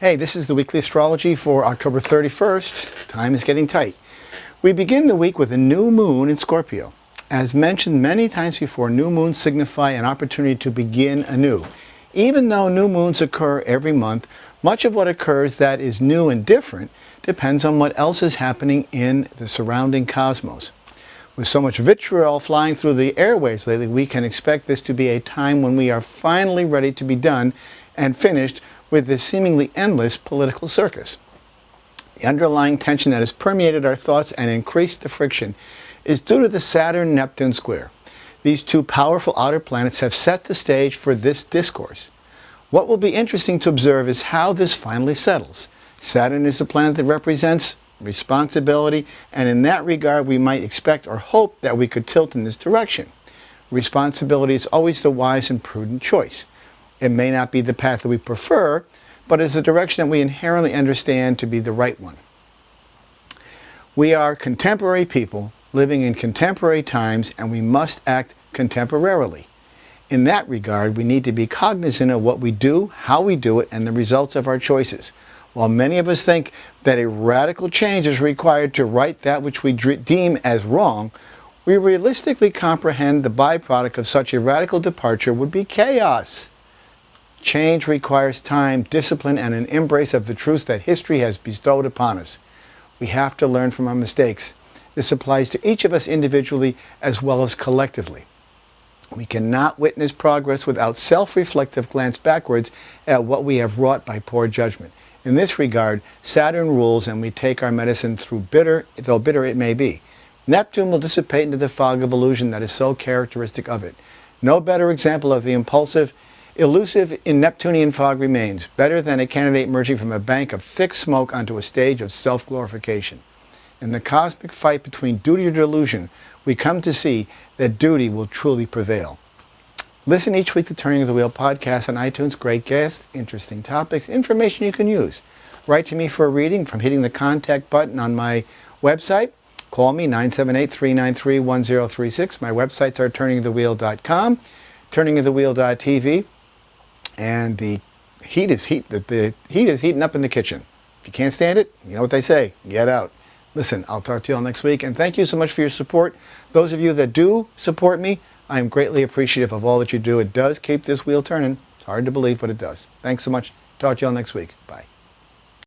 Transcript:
Hey, this is the weekly astrology for October 31st. Time is getting tight. We begin the week with a new moon in Scorpio. As mentioned many times before, new moons signify an opportunity to begin anew. Even though new moons occur every month, much of what occurs that is new and different depends on what else is happening in the surrounding cosmos. With so much vitriol flying through the airwaves lately, we can expect this to be a time when we are finally ready to be done and finished with this seemingly endless political circus. The underlying tension that has permeated our thoughts and increased the friction is due to the Saturn-Neptune square. These two powerful outer planets have set the stage for this discourse. What will be interesting to observe is how this finally settles. Saturn is the planet that represents responsibility, and in that regard we might expect or hope that we could tilt in this direction. Responsibility is always the wise and prudent choice. It may not be the path that we prefer, but is a direction that we inherently understand to be the right one. We are contemporary people living in contemporary times, and we must act contemporarily. In that regard, we need to be cognizant of what we do, how we do it, and the results of our choices. While many of us think that a radical change is required to right that which we deem as wrong, we realistically comprehend the byproduct of such a radical departure would be chaos. Change requires time, discipline, and an embrace of the truths that history has bestowed upon us. We have to learn from our mistakes. This applies to each of us individually as well as collectively. We cannot witness progress without self-reflective glance backwards at what we have wrought by poor judgment. In this regard, Saturn rules, and we take our medicine through bitter, though bitter it may be. Neptune will dissipate into the fog of illusion that is so characteristic of it. No better example of the elusive in Neptunian fog remains, better than a candidate emerging from a bank of thick smoke onto a stage of self-glorification. In the cosmic fight between duty or delusion, we come to see that duty will truly prevail. Listen each week to Turning of the Wheel podcast on iTunes. Great guests, interesting topics, information you can use. Write to me for a reading from hitting the contact button on my website. Call me 978-393-1036. My websites are turningofthewheel.com, turningofthewheel.tv. And the heat is heating up in the kitchen. If you can't stand it, you know what they say, get out. Listen, I'll talk to you all next week, and thank you so much for your support. Those of you that do support me, I am greatly appreciative of all that you do. It does keep this wheel turning. It's hard to believe, but it does. Thanks so much. Talk to you all next week. Bye.